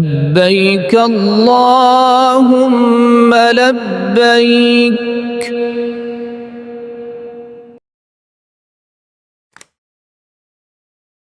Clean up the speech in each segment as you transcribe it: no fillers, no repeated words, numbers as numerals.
لبيك اللهم لبيك.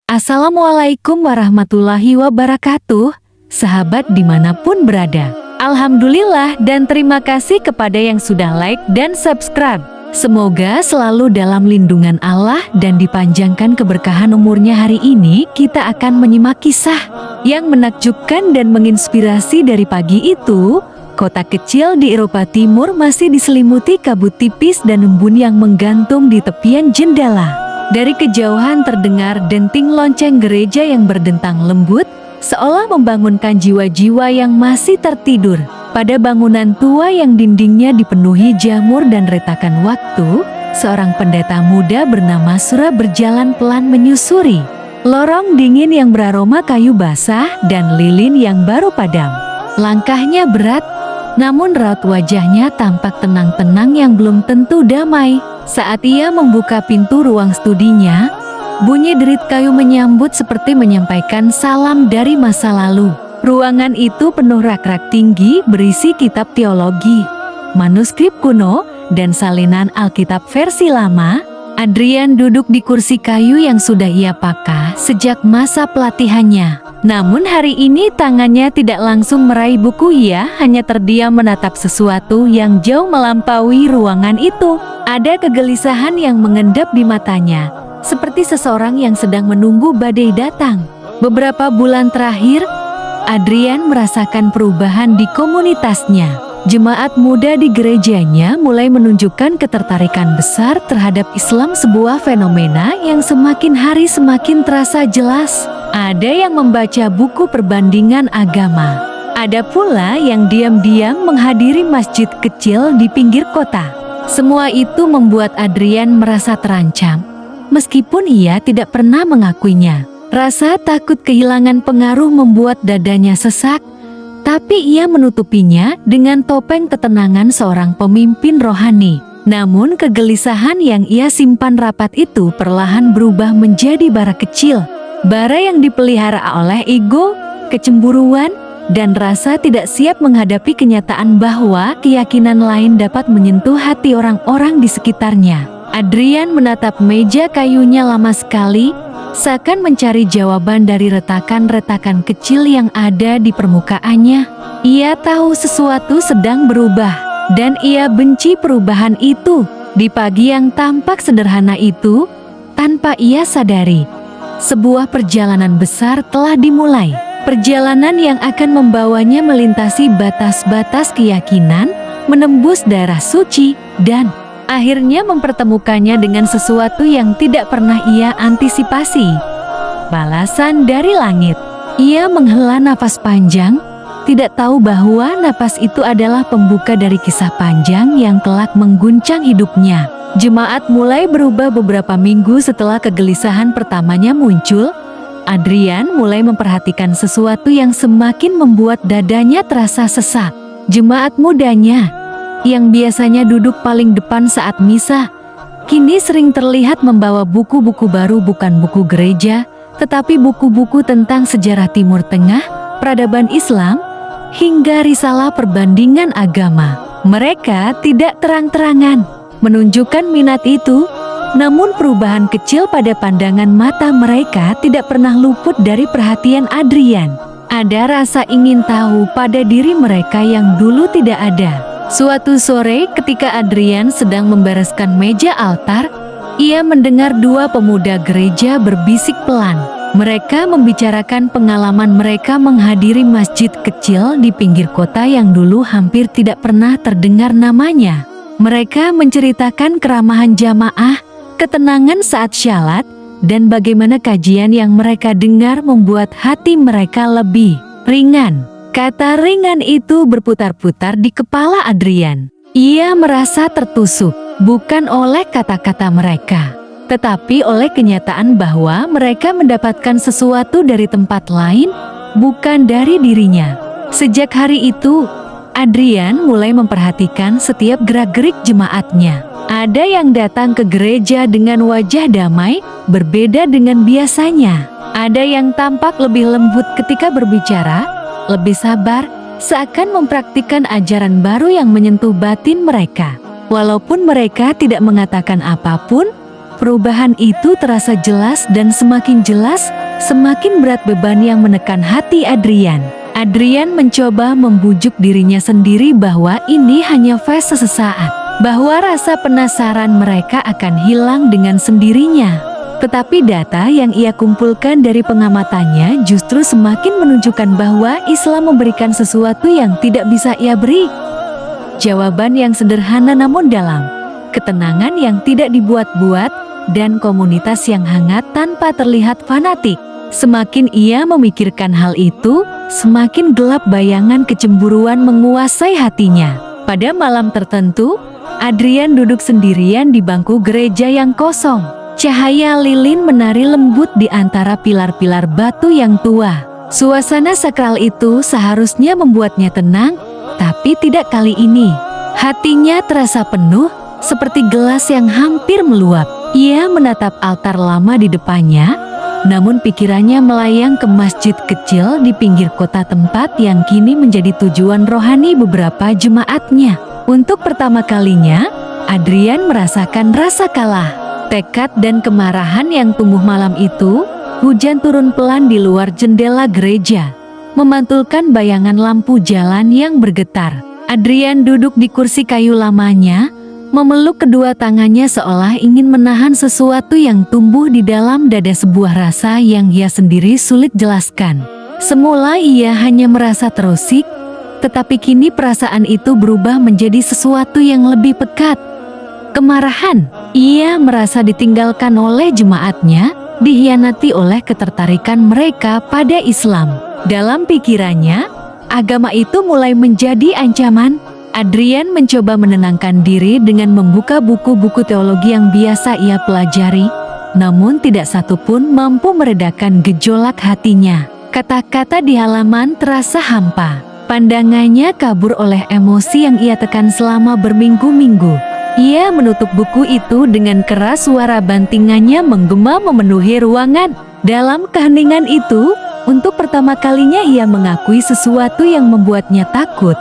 Assalamualaikum warahmatullahi wabarakatuh, sahabat dimanapun berada. Alhamdulillah dan terima kasih kepada yang sudah like dan subscribe. Semoga selalu dalam lindungan Allah dan dipanjangkan keberkahan umurnya. Hari ini kita akan menyimak kisah yang menakjubkan dan menginspirasi. Dari pagi itu, kota kecil di Eropa Timur masih diselimuti kabut tipis dan embun yang menggantung di tepian jendela. Dari kejauhan terdengar denting lonceng gereja yang berdentang lembut, seolah membangunkan jiwa-jiwa yang masih tertidur. Pada bangunan tua yang dindingnya dipenuhi jamur dan retakan waktu, seorang pendeta muda bernama Sura berjalan pelan menyusuri lorong dingin yang beraroma kayu basah dan lilin yang baru padam. Langkahnya berat, namun raut wajahnya tampak tenang-tenang yang belum tentu damai. Saat ia membuka pintu ruang studinya, bunyi derit kayu menyambut seperti menyampaikan salam dari masa lalu. Ruangan itu penuh rak-rak tinggi berisi kitab teologi, manuskrip kuno, dan salinan Alkitab versi lama. Adrian duduk di kursi kayu yang sudah ia pakai sejak masa pelatihannya. Namun hari ini tangannya tidak langsung meraih buku, ia hanya terdiam menatap sesuatu yang jauh melampaui ruangan itu. Ada kegelisahan yang mengendap di matanya, seperti seseorang yang sedang menunggu badai datang. Beberapa bulan terakhir, Adrian merasakan perubahan di komunitasnya. Jemaat muda di gerejanya mulai menunjukkan ketertarikan besar terhadap Islam, sebuah fenomena yang semakin hari semakin terasa jelas. Ada yang membaca buku perbandingan agama. Ada pula yang diam-diam menghadiri masjid kecil di pinggir kota. Semua itu membuat Adrian merasa terancam, meskipun ia tidak pernah mengakuinya. Rasa takut kehilangan pengaruh membuat dadanya sesak, tapi ia menutupinya dengan topeng ketenangan seorang pemimpin rohani. Namun kegelisahan yang ia simpan rapat itu perlahan berubah menjadi bara kecil. Bara yang dipelihara oleh ego, kecemburuan, dan rasa tidak siap menghadapi kenyataan bahwa keyakinan lain dapat menyentuh hati orang-orang di sekitarnya. Adrian menatap meja kayunya lama sekali, seakan mencari jawaban dari retakan-retakan kecil yang ada di permukaannya. Ia tahu sesuatu sedang berubah, dan ia benci perubahan itu. Di pagi yang tampak sederhana itu, tanpa ia sadari, sebuah perjalanan besar telah dimulai. Perjalanan yang akan membawanya melintasi batas-batas keyakinan, menembus daerah suci, dan akhirnya mempertemukannya dengan sesuatu yang tidak pernah ia antisipasi. Balasan dari langit. Ia menghela napas panjang, tidak tahu bahwa napas itu adalah pembuka dari kisah panjang yang kelak mengguncang hidupnya. Jemaat mulai berubah beberapa minggu setelah kegelisahan pertamanya muncul. Adrian mulai memperhatikan sesuatu yang semakin membuat dadanya terasa sesak. Jemaat mudanya, yang biasanya duduk paling depan saat misa, kini sering terlihat membawa buku-buku baru, bukan buku gereja, tetapi buku-buku tentang sejarah Timur Tengah, peradaban Islam, hingga risalah perbandingan agama. Mereka tidak terang-terangan menunjukkan minat itu, namun perubahan kecil pada pandangan mata mereka tidak pernah luput dari perhatian Adrian. Ada rasa ingin tahu pada diri mereka yang dulu tidak ada. Suatu sore ketika Adrian sedang membereskan meja altar, ia mendengar dua pemuda gereja berbisik pelan. Mereka membicarakan pengalaman mereka menghadiri masjid kecil di pinggir kota yang dulu hampir tidak pernah terdengar namanya. Mereka menceritakan keramahan jamaah, ketenangan saat syalat, dan bagaimana kajian yang mereka dengar membuat hati mereka lebih ringan. Kata ringan itu berputar-putar di kepala Adrian. Ia merasa tertusuk, bukan oleh kata-kata mereka, tetapi oleh kenyataan bahwa mereka mendapatkan sesuatu dari tempat lain, bukan dari dirinya. Sejak hari itu, Adrian mulai memperhatikan setiap gerak-gerik jemaatnya. Ada yang datang ke gereja dengan wajah damai, berbeda dengan biasanya. Ada yang tampak lebih lembut ketika berbicara, lebih sabar, seakan mempraktikkan ajaran baru yang menyentuh batin mereka. Walaupun mereka tidak mengatakan apapun, perubahan itu terasa jelas dan semakin jelas, semakin berat beban yang menekan hati Adrian. Adrian mencoba membujuk dirinya sendiri bahwa ini hanya fase sesaat, bahwa rasa penasaran mereka akan hilang dengan sendirinya. Tetapi data yang ia kumpulkan dari pengamatannya justru semakin menunjukkan bahwa Islam memberikan sesuatu yang tidak bisa ia beri. Jawaban yang sederhana namun dalam, ketenangan yang tidak dibuat-buat, dan komunitas yang hangat tanpa terlihat fanatik. Semakin ia memikirkan hal itu, semakin gelap bayangan kecemburuan menguasai hatinya. Pada malam tertentu, Adrian duduk sendirian di bangku gereja yang kosong. Cahaya lilin menari lembut di antara pilar-pilar batu yang tua. Suasana sakral itu seharusnya membuatnya tenang, tapi tidak kali ini. Hatinya terasa penuh, seperti gelas yang hampir meluap. Ia menatap altar lama di depannya, namun pikirannya melayang ke masjid kecil di pinggir kota, tempat yang kini menjadi tujuan rohani beberapa jemaatnya. Untuk pertama kalinya, Adrian merasakan rasa kalah, tekad dan kemarahan yang tumbuh malam itu. Hujan turun pelan di luar jendela gereja, memantulkan bayangan lampu jalan yang bergetar. Adrian duduk di kursi kayu lamanya, memeluk kedua tangannya seolah ingin menahan sesuatu yang tumbuh di dalam dada, sebuah rasa yang ia sendiri sulit jelaskan. Semula ia hanya merasa terusik, tetapi kini perasaan itu berubah menjadi sesuatu yang lebih pekat. Kemarahan, ia merasa ditinggalkan oleh jemaatnya, dikhianati oleh ketertarikan mereka pada Islam. Dalam pikirannya, agama itu mulai menjadi ancaman. Adrian mencoba menenangkan diri dengan membuka buku-buku teologi yang biasa ia pelajari, namun tidak satu pun mampu meredakan gejolak hatinya. Kata-kata di halaman terasa hampa. Pandangannya kabur oleh emosi yang ia tekan selama berminggu-minggu. Ia menutup buku itu dengan keras, suara bantingannya menggema memenuhi ruangan. Dalam keheningan itu, untuk pertama kalinya ia mengakui sesuatu yang membuatnya takut.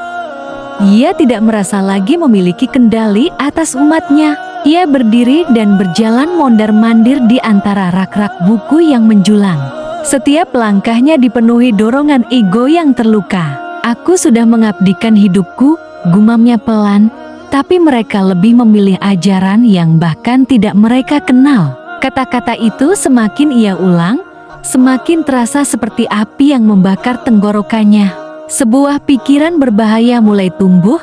Ia tidak merasa lagi memiliki kendali atas umatnya. Ia berdiri dan berjalan mondar-mandir di antara rak-rak buku yang menjulang. Setiap langkahnya dipenuhi dorongan ego yang terluka. "Aku sudah mengabdikan hidupku," gumamnya pelan, "tapi mereka lebih memilih ajaran yang bahkan tidak mereka kenal." Kata-kata itu semakin ia ulang, semakin terasa seperti api yang membakar tenggorokannya. Sebuah pikiran berbahaya mulai tumbuh.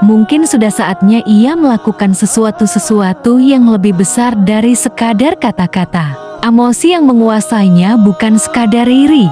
Mungkin sudah saatnya ia melakukan sesuatu yang lebih besar dari sekadar kata-kata. Emosi yang menguasainya bukan sekadar iri,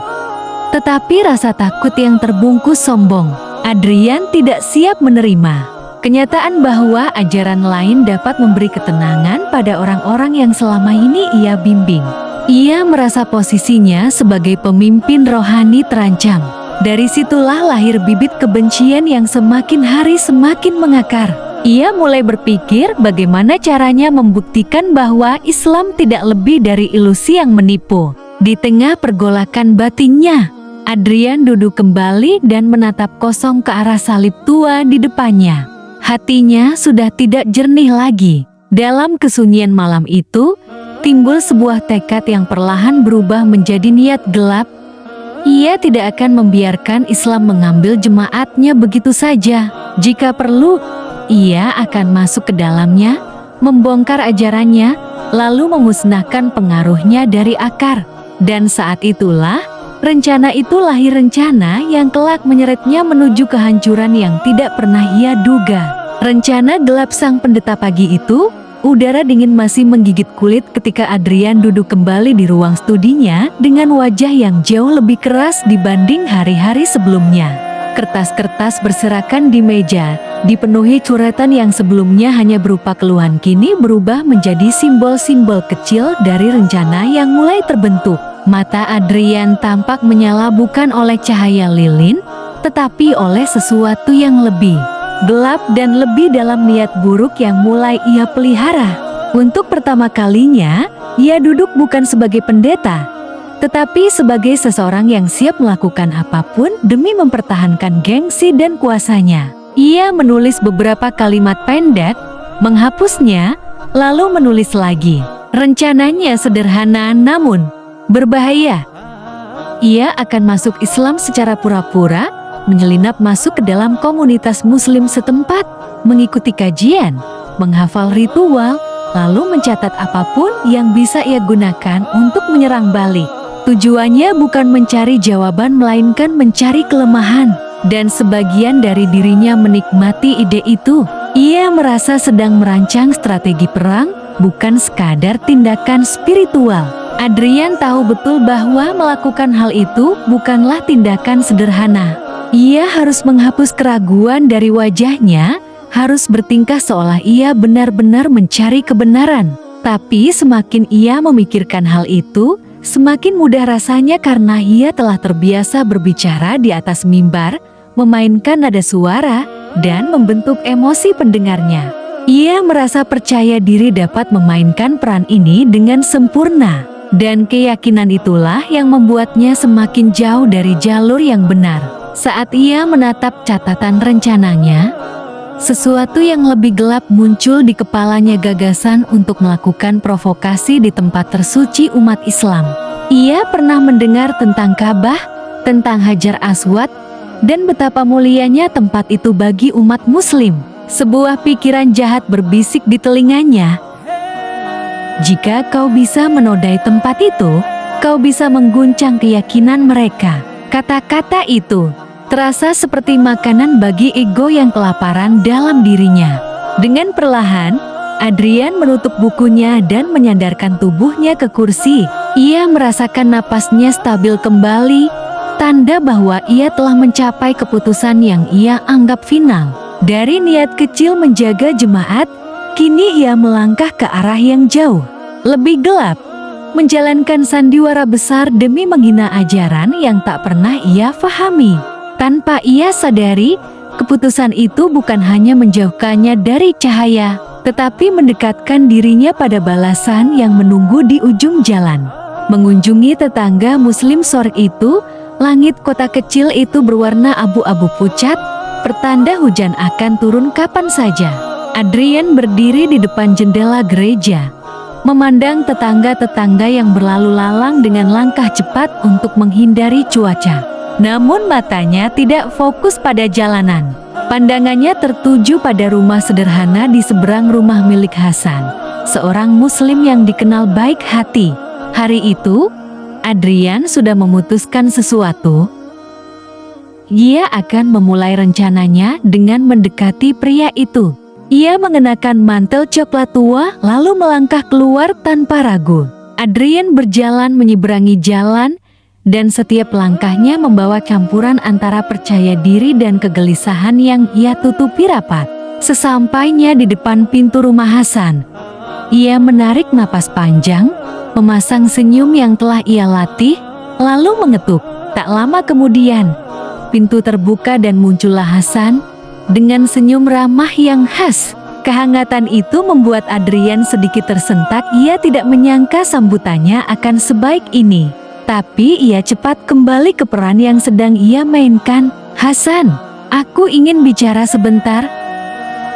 tetapi rasa takut yang terbungkus sombong. Adrian tidak siap menerima kenyataan bahwa ajaran lain dapat memberi ketenangan pada orang-orang yang selama ini ia bimbing. Ia merasa posisinya sebagai pemimpin rohani terancam. Dari situlah lahir bibit kebencian yang semakin hari semakin mengakar. Ia mulai berpikir bagaimana caranya membuktikan bahwa Islam tidak lebih dari ilusi yang menipu. Di tengah pergolakan batinnya, Adrian duduk kembali dan menatap kosong ke arah salib tua di depannya. Hatinya sudah tidak jernih lagi. Dalam kesunyian malam itu, timbul sebuah tekad yang perlahan berubah menjadi niat gelap. Ia tidak akan membiarkan Islam mengambil jemaatnya begitu saja. Jika perlu, ia akan masuk ke dalamnya, membongkar ajarannya, lalu memusnahkan pengaruhnya dari akar. Dan saat itulah, rencana itu lahir, rencana yang kelak menyeretnya menuju kehancuran yang tidak pernah ia duga. Rencana gelap sang pendeta pagi itu. Udara dingin masih menggigit kulit ketika Adrian duduk kembali di ruang studinya dengan wajah yang jauh lebih keras dibanding hari-hari sebelumnya. Kertas-kertas berserakan di meja, dipenuhi coretan yang sebelumnya hanya berupa keluhan, kini berubah menjadi simbol-simbol kecil dari rencana yang mulai terbentuk. Mata Adrian tampak menyala bukan oleh cahaya lilin, tetapi oleh sesuatu yang lebih gelap dan lebih dalam, niat buruk yang mulai ia pelihara. Untuk pertama kalinya, ia duduk bukan sebagai pendeta, Tetapi sebagai seseorang yang siap melakukan apapun demi mempertahankan gengsi dan kuasanya, ia menulis beberapa kalimat pendek, menghapusnya, lalu menulis lagi. Rencananya sederhana namun berbahaya. Ia akan masuk Islam secara pura-pura, menyelinap masuk ke dalam komunitas muslim setempat, mengikuti kajian, menghafal ritual, lalu mencatat apapun yang bisa ia gunakan untuk menyerang balik. Tujuannya bukan mencari jawaban melainkan mencari kelemahan, dan sebagian dari dirinya menikmati ide itu. Ia merasa sedang merancang strategi perang, bukan sekadar tindakan spiritual. Adrian tahu betul bahwa melakukan hal itu bukanlah tindakan sederhana. Ia harus menghapus keraguan dari wajahnya, harus bertingkah seolah ia benar-benar mencari kebenaran. Tapi semakin ia memikirkan hal itu, semakin mudah rasanya karena ia telah terbiasa berbicara di atas mimbar, memainkan nada suara, dan membentuk emosi pendengarnya. Ia merasa percaya diri dapat memainkan peran ini dengan sempurna, dan keyakinan itulah yang membuatnya semakin jauh dari jalur yang benar. Saat ia menatap catatan rencananya, sesuatu yang lebih gelap muncul di kepalanya, gagasan untuk melakukan provokasi di tempat tersuci umat Islam. Ia pernah mendengar tentang Ka'bah, tentang Hajar Aswad, dan betapa mulianya tempat itu bagi umat muslim. Sebuah pikiran jahat berbisik di telinganya. Jika kau bisa menodai tempat itu, kau bisa mengguncang keyakinan mereka. Kata-kata itu terasa seperti makanan bagi ego yang kelaparan dalam dirinya. Dengan perlahan, Adrian menutup bukunya dan menyandarkan tubuhnya ke kursi. Ia merasakan napasnya stabil kembali, tanda bahwa ia telah mencapai keputusan yang ia anggap final. Dari niat kecil menjaga jemaat, kini ia melangkah ke arah yang jauh lebih gelap, menjalankan sandiwara besar demi menghina ajaran yang tak pernah ia fahami. Tanpa ia sadari, keputusan itu bukan hanya menjauhkannya dari cahaya, tetapi mendekatkan dirinya pada balasan yang menunggu di ujung jalan. Mengunjungi tetangga muslim sore itu, langit kota kecil itu berwarna abu-abu pucat, pertanda hujan akan turun kapan saja. Adrian berdiri di depan jendela gereja, memandang tetangga-tetangga yang berlalu lalang dengan langkah cepat untuk menghindari cuaca. Namun matanya tidak fokus pada jalanan. Pandangannya tertuju pada rumah sederhana di seberang rumah milik Hasan, seorang muslim yang dikenal baik hati. Hari itu, Adrian sudah memutuskan sesuatu. Ia akan memulai rencananya dengan mendekati pria itu. Ia mengenakan mantel coklat tua lalu melangkah keluar tanpa ragu. Adrian berjalan menyeberangi jalan, dan setiap langkahnya membawa campuran antara percaya diri dan kegelisahan yang ia tutupi rapat. Sesampainya di depan pintu rumah Hasan, ia menarik napas panjang, memasang senyum yang telah ia latih, lalu mengetuk. Tak lama kemudian, pintu terbuka dan muncullah Hasan dengan senyum ramah yang khas. Kehangatan itu membuat Adrian sedikit tersentak. Ia tidak menyangka sambutannya akan sebaik ini. Tapi ia cepat kembali ke peran yang sedang ia mainkan. "Hasan, aku ingin bicara sebentar,"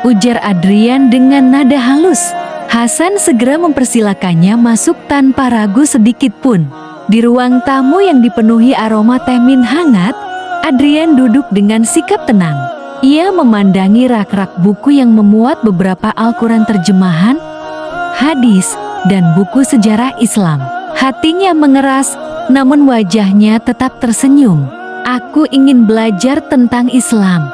ujar Adrian dengan nada halus. Hasan segera mempersilakannya masuk tanpa ragu sedikit pun. Di ruang tamu yang dipenuhi aroma teh min hangat, Adrian duduk dengan sikap tenang. Ia memandangi rak-rak buku yang memuat beberapa Al-Quran terjemahan, hadis, dan buku sejarah Islam. Hatinya mengeras, namun wajahnya tetap tersenyum. "Aku ingin belajar tentang Islam,"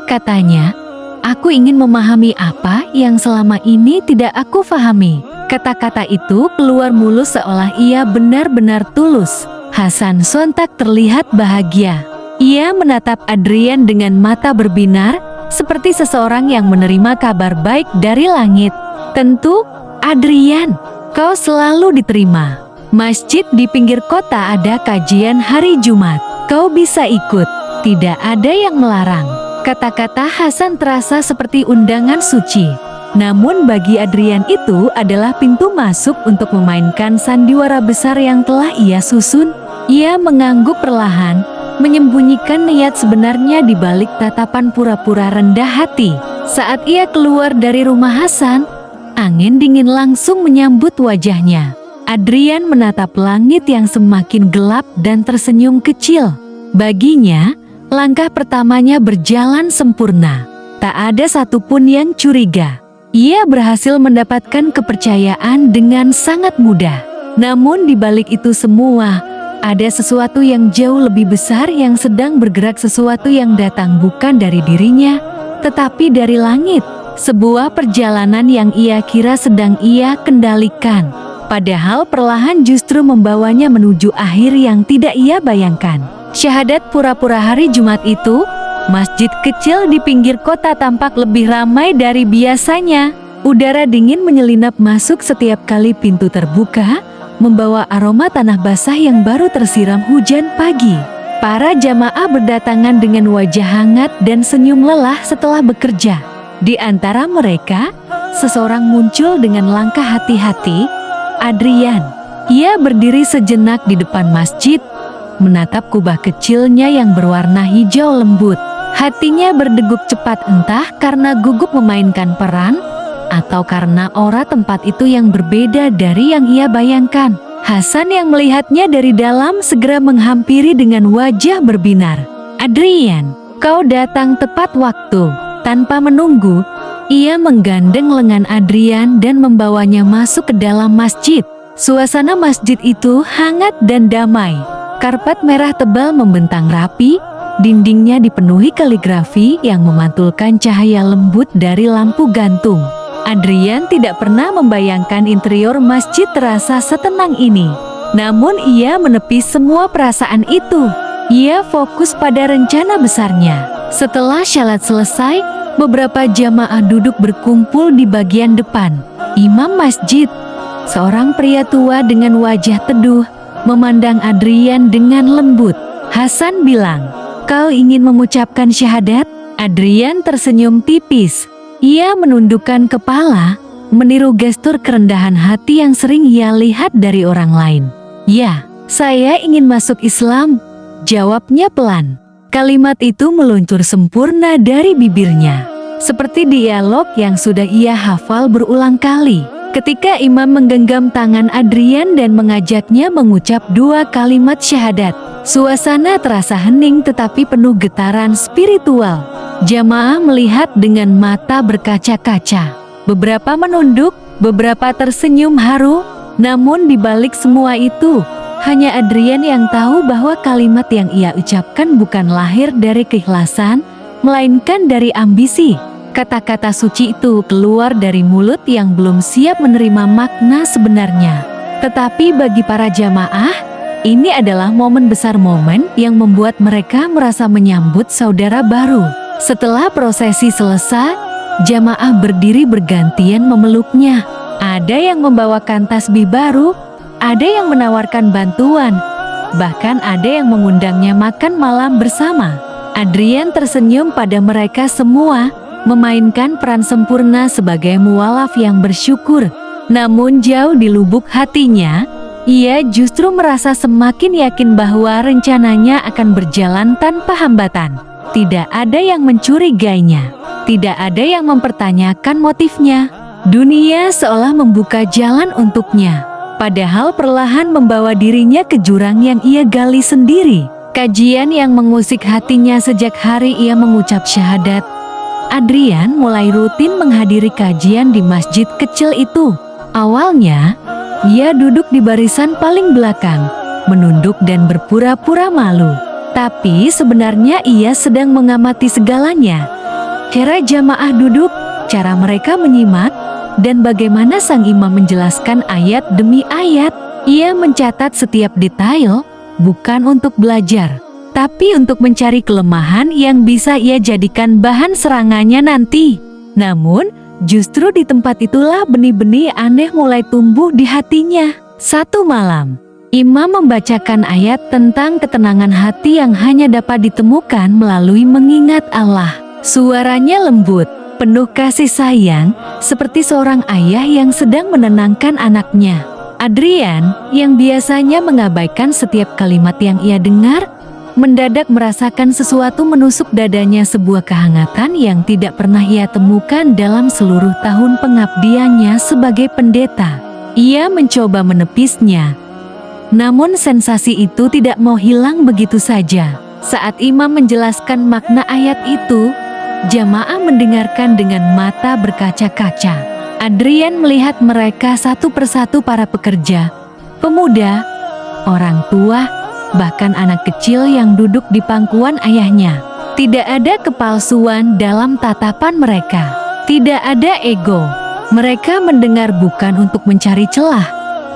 katanya. "Aku ingin memahami apa yang selama ini tidak aku fahami." Kata-kata itu keluar mulus seolah ia benar-benar tulus. Hasan sontak terlihat bahagia. Ia menatap Adrian dengan mata berbinar, seperti seseorang yang menerima kabar baik dari langit. "Tentu, Adrian, kau selalu diterima. Masjid di pinggir kota ada kajian hari Jumat. Kau bisa ikut, tidak ada yang melarang." Kata-kata Hasan terasa seperti undangan suci. Namun bagi Adrian itu adalah pintu masuk untuk memainkan sandiwara besar yang telah ia susun. Ia mengangguk perlahan, menyembunyikan niat sebenarnya di balik tatapan pura-pura rendah hati. Saat ia keluar dari rumah Hasan, angin dingin langsung menyambut wajahnya. Adrian menatap langit yang semakin gelap dan tersenyum kecil. Baginya, langkah pertamanya berjalan sempurna. Tak ada satupun yang curiga. Ia berhasil mendapatkan kepercayaan dengan sangat mudah. Namun di balik itu semua, ada sesuatu yang jauh lebih besar yang sedang bergerak, sesuatu yang datang bukan dari dirinya, tetapi dari langit. Sebuah perjalanan yang ia kira sedang ia kendalikan, padahal perlahan justru membawanya menuju akhir yang tidak ia bayangkan. Syahadat pura-pura hari Jumat itu, masjid kecil di pinggir kota tampak lebih ramai dari biasanya. Udara dingin menyelinap masuk setiap kali pintu terbuka, membawa aroma tanah basah yang baru tersiram hujan pagi. Para jamaah berdatangan dengan wajah hangat dan senyum lelah setelah bekerja. Di antara mereka, seseorang muncul dengan langkah hati-hati, Adrian. Ia berdiri sejenak di depan masjid, menatap kubah kecilnya yang berwarna hijau lembut. Hatinya berdegup cepat, entah karena gugup memainkan peran, atau karena aura tempat itu yang berbeda dari yang ia bayangkan. Hasan yang melihatnya dari dalam segera menghampiri dengan wajah berbinar. "Adrian, kau datang tepat waktu." Tanpa menunggu, ia menggandeng lengan Adrian dan membawanya masuk ke dalam masjid. Suasana masjid itu hangat dan damai. Karpet merah tebal membentang rapi, dindingnya dipenuhi kaligrafi yang memantulkan cahaya lembut dari lampu gantung. Adrian tidak pernah membayangkan interior masjid terasa setenang ini. Namun ia menepis semua perasaan itu. Ia fokus pada rencana besarnya. Setelah syalat selesai, beberapa jamaah duduk berkumpul di bagian depan. Imam masjid, seorang pria tua dengan wajah teduh, memandang Adrian dengan lembut. Hasan bilang, "Kau ingin mengucapkan syahadat?" Adrian tersenyum tipis. Ia menundukkan kepala, meniru gestur kerendahan hati yang sering ia lihat dari orang lain. "Ya, saya ingin masuk Islam," jawabnya pelan. Kalimat itu meluncur sempurna dari bibirnya, seperti dialog yang sudah ia hafal berulang kali. Ketika imam menggenggam tangan Adrian dan mengajaknya mengucap 2 kalimat syahadat, suasana terasa hening tetapi penuh getaran spiritual. Jamaah melihat dengan mata berkaca-kaca. Beberapa menunduk, beberapa tersenyum haru, namun di balik semua itu, hanya Adrian yang tahu bahwa kalimat yang ia ucapkan bukan lahir dari keikhlasan, melainkan dari ambisi. Kata-kata suci itu keluar dari mulut yang belum siap menerima makna sebenarnya. Tetapi bagi para jamaah, ini adalah momen besar, momen yang membuat mereka merasa menyambut saudara baru. Setelah prosesi selesai, jamaah berdiri bergantian memeluknya. Ada yang membawakan tasbih baru, ada yang menawarkan bantuan, bahkan ada yang mengundangnya makan malam bersama. Adrian tersenyum pada mereka semua, memainkan peran sempurna sebagai mualaf yang bersyukur. Namun jauh di lubuk hatinya, ia justru merasa semakin yakin bahwa rencananya akan berjalan tanpa hambatan. Tidak ada yang mencurigainya, tidak ada yang mempertanyakan motifnya. Dunia seolah membuka jalan untuknya, padahal perlahan membawa dirinya ke jurang yang ia gali sendiri. Kajian yang mengusik hatinya sejak hari ia mengucap syahadat. Adrian mulai rutin menghadiri kajian di masjid kecil itu. Awalnya, ia duduk di barisan paling belakang, menunduk dan berpura-pura malu. Tapi sebenarnya ia sedang mengamati segalanya. Cara jamaah duduk, cara mereka menyimak, dan bagaimana sang imam menjelaskan ayat demi ayat. Ia mencatat setiap detail, bukan untuk belajar, tapi untuk mencari kelemahan yang bisa ia jadikan bahan serangannya nanti. Namun, justru di tempat itulah benih-benih aneh mulai tumbuh di hatinya. Satu malam, imam membacakan ayat tentang ketenangan hati yang hanya dapat ditemukan melalui mengingat Allah. Suaranya lembut, penuh kasih sayang, seperti seorang ayah yang sedang menenangkan anaknya. Adrian, yang biasanya mengabaikan setiap kalimat yang ia dengar, mendadak merasakan sesuatu menusuk dadanya, sebuah kehangatan yang tidak pernah ia temukan dalam seluruh tahun pengabdiannya sebagai pendeta. Ia mencoba menepisnya, namun sensasi itu tidak mau hilang begitu saja. Saat imam menjelaskan makna ayat itu, jamaah mendengarkan dengan mata berkaca-kaca. Adrian melihat mereka satu persatu, para pekerja, pemuda, orang tua, bahkan anak kecil yang duduk di pangkuan ayahnya. Tidak ada kepalsuan dalam tatapan mereka. Tidak ada ego. Mereka mendengar bukan untuk mencari celah,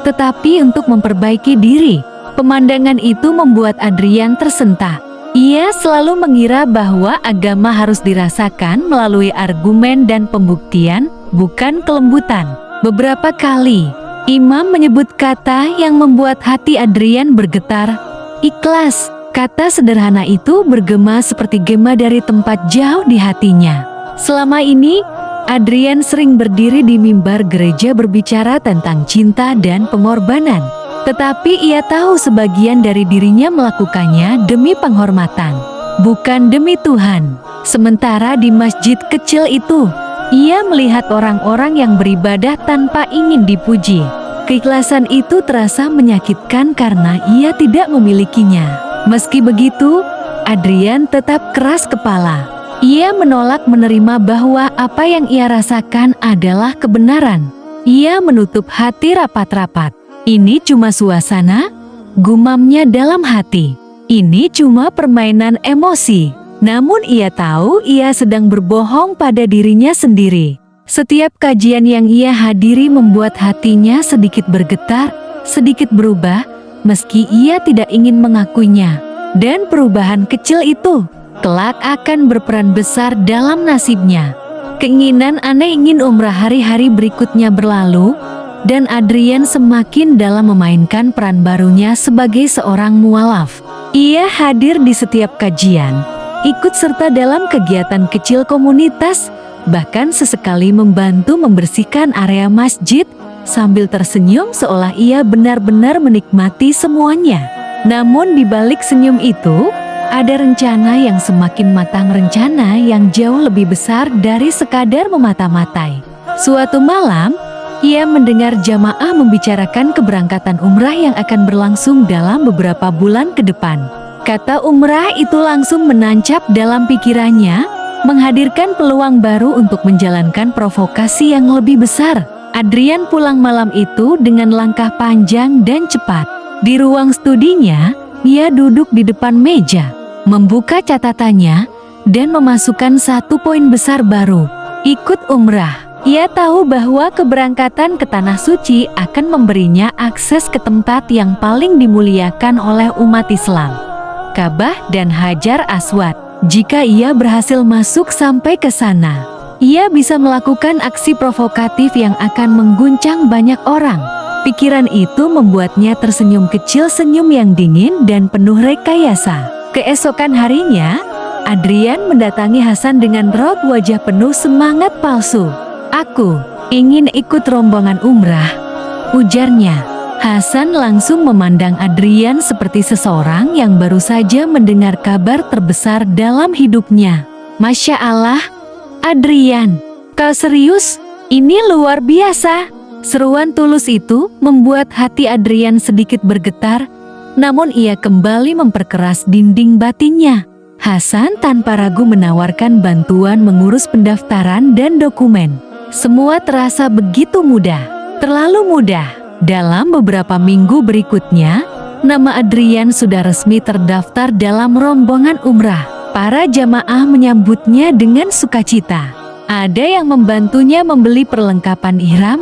tetapi untuk memperbaiki diri. Pemandangan itu membuat Adrian tersentak. Ia selalu mengira bahwa agama harus dirasakan melalui argumen dan pembuktian, bukan kelembutan. Beberapa kali, imam menyebut kata yang membuat hati Adrian bergetar, ikhlas. Kata sederhana itu bergema seperti gema dari tempat jauh di hatinya. Selama ini, Adrian sering berdiri di mimbar gereja berbicara tentang cinta dan pengorbanan. Tetapi ia tahu sebagian dari dirinya melakukannya demi penghormatan, bukan demi Tuhan. Sementara di masjid kecil itu, ia melihat orang-orang yang beribadah tanpa ingin dipuji. Keikhlasan itu terasa menyakitkan karena ia tidak memilikinya. Meski begitu, Adrian tetap keras kepala. Ia menolak menerima bahwa apa yang ia rasakan adalah kebenaran. Ia menutup hati rapat-rapat. Ini cuma suasana, gumamnya dalam hati. Ini cuma permainan emosi. Namun ia tahu ia sedang berbohong pada dirinya sendiri. Setiap kajian yang ia hadiri membuat hatinya sedikit bergetar, sedikit berubah, meski ia tidak ingin mengakuinya. Dan perubahan kecil itu kelak akan berperan besar dalam nasibnya. Keinginan aneh ingin umrah hari-hari berikutnya berlalu, dan Adrian semakin dalam memainkan peran barunya sebagai seorang mualaf. Ia hadir di setiap kajian, ikut serta dalam kegiatan kecil komunitas, bahkan sesekali membantu membersihkan area masjid, sambil tersenyum seolah ia benar-benar menikmati semuanya. Namun di balik senyum itu, ada rencana yang semakin matang, rencana yang jauh lebih besar dari sekadar memata-matai. Suatu malam, ia mendengar jamaah membicarakan keberangkatan umrah yang akan berlangsung dalam beberapa bulan ke depan. Kata umrah itu langsung menancap dalam pikirannya, menghadirkan peluang baru untuk menjalankan provokasi yang lebih besar. Adrian pulang malam itu dengan langkah panjang dan cepat. Di ruang studinya, ia duduk di depan meja, membuka catatannya, dan memasukkan satu poin besar baru, ikut umrah. Ia tahu bahwa keberangkatan ke Tanah Suci akan memberinya akses ke tempat yang paling dimuliakan oleh umat Islam, Ka'bah dan Hajar Aswad. Jika ia berhasil masuk sampai ke sana, ia bisa melakukan aksi provokatif yang akan mengguncang banyak orang. Pikiran itu membuatnya tersenyum kecil, senyum yang dingin dan penuh rekayasa. Keesokan harinya, Adrian mendatangi Hasan dengan raut wajah penuh semangat palsu. "Aku ingin ikut rombongan umrah," ujarnya. Hasan langsung memandang Adrian seperti seseorang yang baru saja mendengar kabar terbesar dalam hidupnya. "Masya Allah, Adrian, kau serius? Ini luar biasa." Seruan tulus itu membuat hati Adrian sedikit bergetar, namun ia kembali memperkeras dinding batinnya. Hasan tanpa ragu menawarkan bantuan mengurus pendaftaran dan dokumen. Semua terasa begitu mudah, terlalu mudah. Dalam beberapa minggu berikutnya, nama Adrian sudah resmi terdaftar dalam rombongan umrah. Para jamaah menyambutnya dengan sukacita. Ada yang membantunya membeli perlengkapan ihram,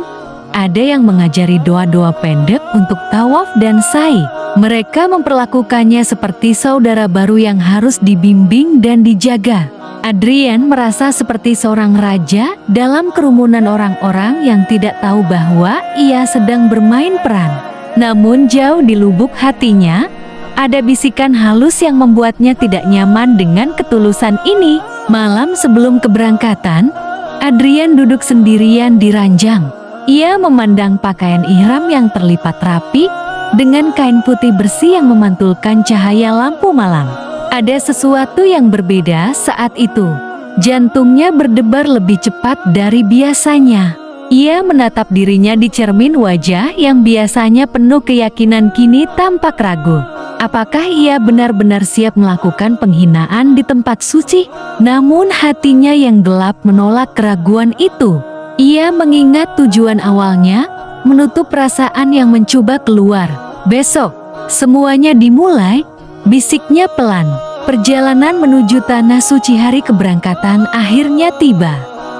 ada yang mengajari doa-doa pendek untuk tawaf dan sa'i. Mereka memperlakukannya seperti saudara baru yang harus dibimbing dan dijaga. Adrian merasa seperti seorang raja dalam kerumunan orang-orang yang tidak tahu bahwa ia sedang bermain peran. Namun jauh di lubuk hatinya, ada bisikan halus yang membuatnya tidak nyaman dengan ketulusan ini. Malam sebelum keberangkatan, Adrian duduk sendirian di ranjang. Ia memandang pakaian ihram yang terlipat rapi dengan kain putih bersih yang memantulkan cahaya lampu malam. Ada sesuatu yang berbeda saat itu. Jantungnya berdebar lebih cepat dari biasanya. Ia menatap dirinya di cermin wajah yang biasanya penuh keyakinan kini tampak ragu. Apakah ia benar-benar siap melakukan penghinaan di tempat suci? Namun hatinya yang gelap menolak keraguan itu. Ia mengingat tujuan awalnya, menutup perasaan yang mencoba keluar. Besok, semuanya dimulai, bisiknya pelan. Perjalanan menuju tanah suci hari keberangkatan akhirnya tiba.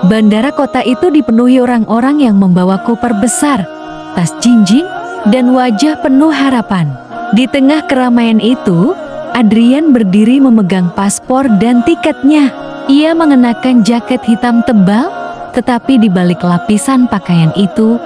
Bandara kota itu dipenuhi orang-orang yang membawa koper besar, tas jinjing, dan wajah penuh harapan. Di tengah keramaian itu, Adrian berdiri memegang paspor dan tiketnya. Ia mengenakan jaket hitam tebal, tetapi di balik lapisan pakaian itu,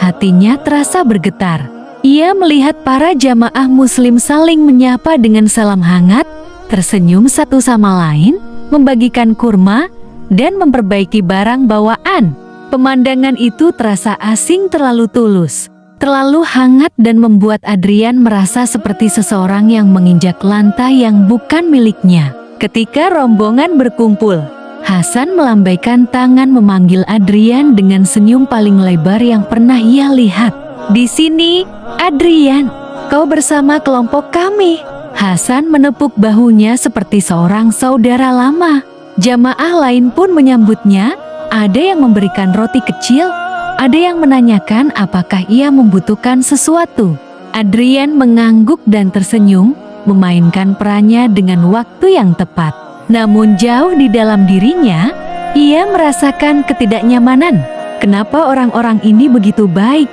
hatinya terasa bergetar. Ia melihat para jamaah muslim saling menyapa dengan salam hangat, tersenyum satu sama lain, membagikan kurma, dan memperbaiki barang bawaan. Pemandangan itu terasa asing, terlalu tulus, terlalu hangat, dan membuat Adrian merasa seperti seseorang yang menginjak lantai yang bukan miliknya. Ketika rombongan berkumpul, Hasan melambaikan tangan memanggil Adrian dengan senyum paling lebar yang pernah ia lihat. "Di sini, Adrian, kau bersama kelompok kami." Hasan menepuk bahunya seperti seorang saudara lama. Jamaah lain pun menyambutnya, ada yang memberikan roti kecil, ada yang menanyakan apakah ia membutuhkan sesuatu. Adrian mengangguk dan tersenyum, memainkan perannya dengan waktu yang tepat. Namun jauh di dalam dirinya, ia merasakan ketidaknyamanan. Kenapa orang-orang ini begitu baik,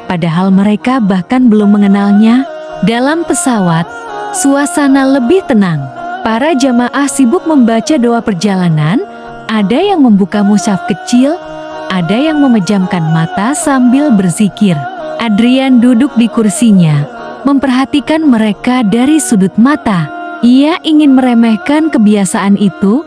padahal mereka bahkan belum mengenalnya? Dalam pesawat, suasana lebih tenang. Para jamaah sibuk membaca doa perjalanan, ada yang membuka mushaf kecil, ada yang memejamkan mata sambil berzikir. Adrian duduk di kursinya, memperhatikan mereka dari sudut mata. Ia ingin meremehkan kebiasaan itu,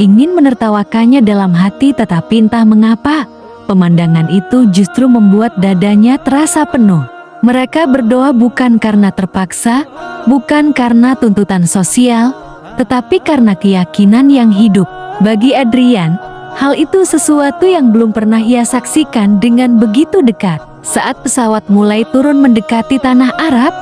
ingin menertawakannya dalam hati, tetapi entah mengapa, pemandangan itu justru membuat dadanya terasa penuh. Mereka berdoa bukan karena terpaksa, bukan karena tuntutan sosial, tetapi karena keyakinan yang hidup. Bagi Adrian, hal itu sesuatu yang belum pernah ia saksikan dengan begitu dekat. Saat pesawat mulai turun mendekati tanah Arab,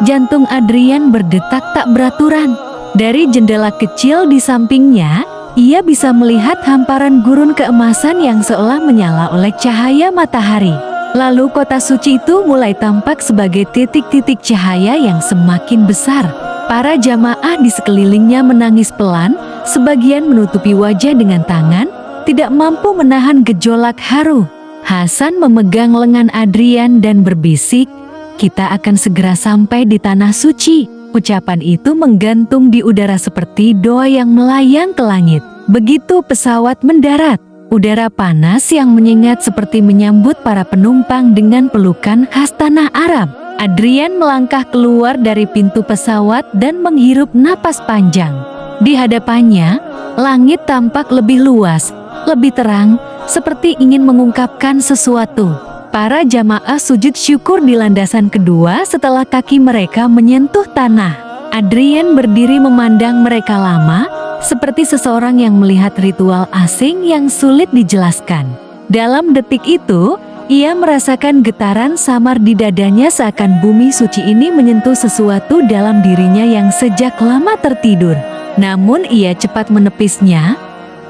jantung Adrian berdetak tak beraturan. Dari jendela kecil di sampingnya, ia bisa melihat hamparan gurun keemasan yang seolah menyala oleh cahaya matahari. Lalu kota suci itu mulai tampak sebagai titik-titik cahaya yang semakin besar. Para jamaah di sekelilingnya menangis pelan, sebagian menutupi wajah dengan tangan, tidak mampu menahan gejolak haru. Hasan memegang lengan Adrian dan berbisik, "Kita akan segera sampai di tanah suci." Ucapan itu menggantung di udara seperti doa yang melayang ke langit. Begitu pesawat mendarat, udara panas yang menyengat seperti menyambut para penumpang dengan pelukan khas tanah Arab. Adrian melangkah keluar dari pintu pesawat dan menghirup napas panjang. Di hadapannya, langit tampak lebih luas, lebih terang, seperti ingin mengungkapkan sesuatu. Para jamaah sujud syukur di landasan kedua setelah kaki mereka menyentuh tanah. Adrian berdiri memandang mereka lama, seperti seseorang yang melihat ritual asing yang sulit dijelaskan. Dalam detik itu, ia merasakan getaran samar di dadanya, seakan bumi suci ini menyentuh sesuatu dalam dirinya yang sejak lama tertidur. Namun ia cepat menepisnya.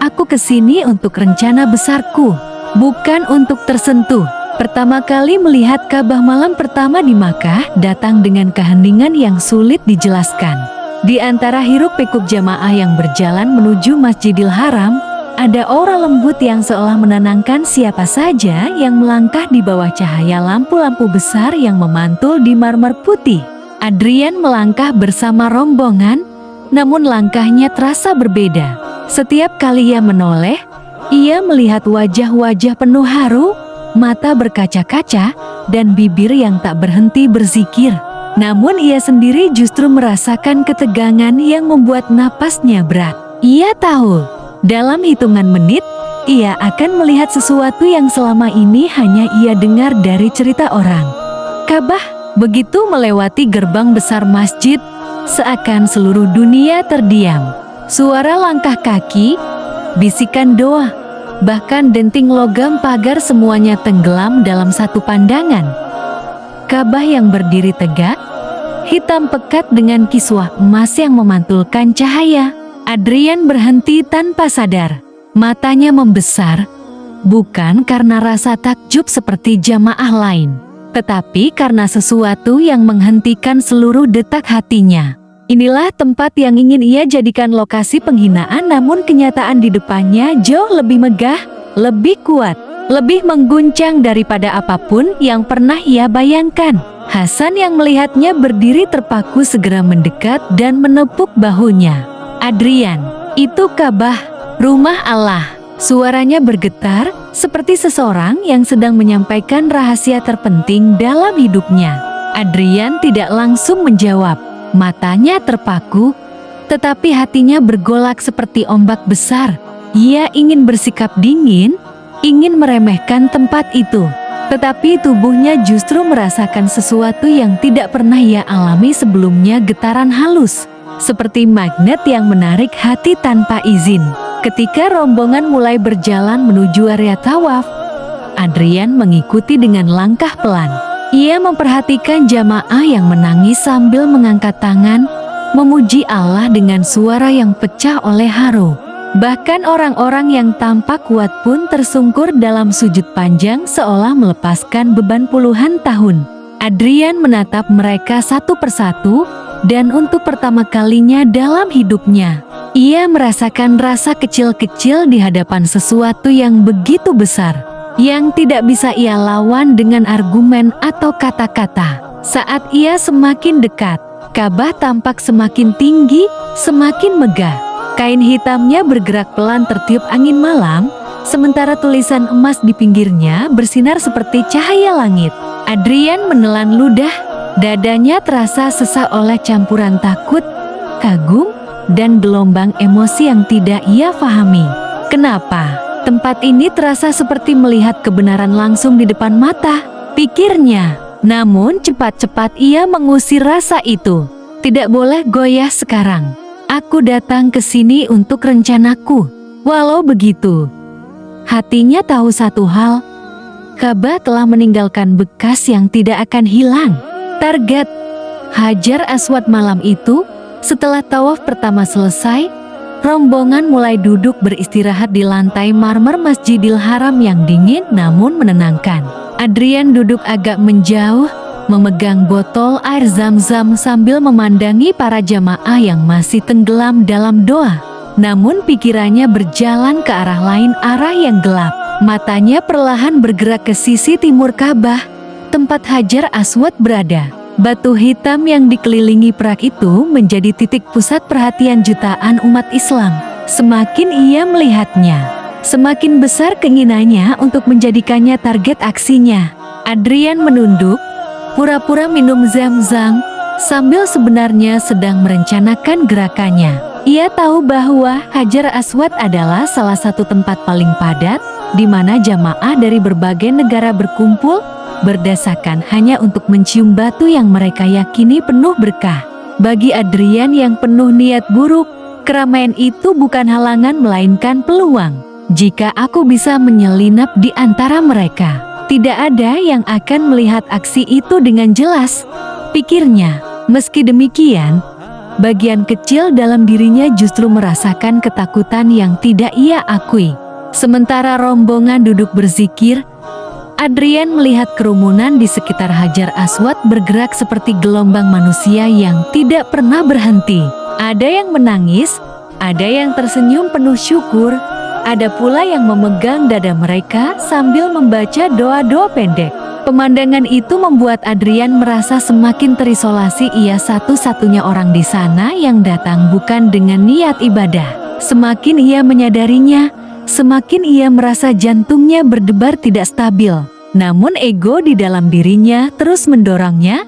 "Aku kesini untuk rencana besarku, bukan untuk tersentuh." Pertama kali melihat Ka'bah malam pertama di Makkah datang dengan keheningan yang sulit dijelaskan. Di antara hiruk-pikuk jamaah yang berjalan menuju Masjidil Haram, ada aura lembut yang seolah menenangkan siapa saja yang melangkah di bawah cahaya lampu-lampu besar yang memantul di marmer putih. Adrian melangkah bersama rombongan, namun langkahnya terasa berbeda. Setiap kali ia menoleh, ia melihat wajah-wajah penuh haru, mata berkaca-kaca, dan bibir yang tak berhenti berzikir. Namun ia sendiri justru merasakan ketegangan yang membuat napasnya berat. Ia tahu, dalam hitungan menit, ia akan melihat sesuatu yang selama ini hanya ia dengar dari cerita orang. Ka'bah begitu melewati gerbang besar masjid, seakan seluruh dunia terdiam. Suara langkah kaki, bisikan doa, bahkan denting logam pagar semuanya tenggelam dalam satu pandangan. Ka'bah yang berdiri tegak, hitam pekat dengan kiswah emas yang memantulkan cahaya. Adrian berhenti tanpa sadar. Matanya membesar, bukan karena rasa takjub seperti jamaah lain, tetapi karena sesuatu yang menghentikan seluruh detak hatinya. Inilah tempat yang ingin ia jadikan lokasi penghinaan, namun kenyataan di depannya jauh lebih megah, lebih kuat, lebih mengguncang daripada apapun yang pernah ia bayangkan. Hasan yang melihatnya berdiri terpaku segera mendekat dan menepuk bahunya. Adrian, itu Ka'bah, rumah Allah. Suaranya bergetar, seperti seseorang yang sedang menyampaikan rahasia terpenting dalam hidupnya. Adrian tidak langsung menjawab. Matanya terpaku, tetapi hatinya bergolak seperti ombak besar. Ia ingin bersikap dingin, ingin meremehkan tempat itu. Tetapi tubuhnya justru merasakan sesuatu yang tidak pernah ia alami sebelumnya, getaran halus, seperti magnet yang menarik hati tanpa izin. Ketika rombongan mulai berjalan menuju area tawaf, Adrian mengikuti dengan langkah pelan. Ia memperhatikan jamaah yang menangis sambil mengangkat tangan, memuji Allah dengan suara yang pecah oleh haru. Bahkan orang-orang yang tampak kuat pun tersungkur dalam sujud panjang seolah melepaskan beban puluhan tahun. Adrian menatap mereka satu persatu, dan untuk pertama kalinya dalam hidupnya, ia merasakan rasa kecil-kecil di hadapan sesuatu yang begitu besar, yang tidak bisa ia lawan dengan argumen atau kata-kata. Saat ia semakin dekat, Ka'bah tampak semakin tinggi, semakin megah. Kain hitamnya bergerak pelan tertiup angin malam, sementara tulisan emas di pinggirnya bersinar seperti cahaya langit. Adrian menelan ludah, dadanya terasa sesak oleh campuran takut, kagum, dan gelombang emosi yang tidak ia pahami. Kenapa tempat ini terasa seperti melihat kebenaran langsung di depan mata, pikirnya. Namun cepat-cepat ia mengusir rasa itu. Tidak boleh goyah sekarang. Aku datang ke sini untuk rencanaku. Walau begitu, hatinya tahu satu hal, Ka'bah telah meninggalkan bekas yang tidak akan hilang. Target Hajar Aswad malam itu. Setelah tawaf pertama selesai, rombongan mulai duduk beristirahat di lantai marmer Masjidil Haram yang dingin namun menenangkan. Adrian duduk agak menjauh, memegang botol air zam-zam sambil memandangi para jamaah yang masih tenggelam dalam doa. Namun pikirannya berjalan ke arah lain, arah yang gelap. Matanya perlahan bergerak ke sisi timur Ka'bah, tempat Hajar Aswad berada. Batu hitam yang dikelilingi perak itu menjadi titik pusat perhatian jutaan umat Islam. Semakin ia melihatnya, semakin besar keinginannya untuk menjadikannya target aksinya. Adrian menunduk, pura-pura minum zam-zam, sambil sebenarnya sedang merencanakan gerakannya. Ia tahu bahwa Hajar Aswad adalah salah satu tempat paling padat, di mana jamaah dari berbagai negara berkumpul, berdasarkan hanya untuk mencium batu yang mereka yakini penuh berkah. Bagi Adrian yang penuh niat buruk, keramaian itu bukan halangan melainkan peluang. Jika aku bisa menyelinap di antara mereka, tidak ada yang akan melihat aksi itu dengan jelas, pikirnya. Meski demikian, bagian kecil dalam dirinya justru merasakan ketakutan yang tidak ia akui. Sementara rombongan duduk berzikir, Adrian melihat kerumunan di sekitar Hajar Aswad bergerak seperti gelombang manusia yang tidak pernah berhenti. Ada yang menangis, ada yang tersenyum penuh syukur, ada pula yang memegang dada mereka sambil membaca doa-doa pendek. Pemandangan itu membuat Adrian merasa semakin terisolasi. Ia satu-satunya orang di sana yang datang bukan dengan niat ibadah. Semakin ia menyadarinya, semakin ia merasa jantungnya berdebar tidak stabil. Namun ego di dalam dirinya terus mendorongnya.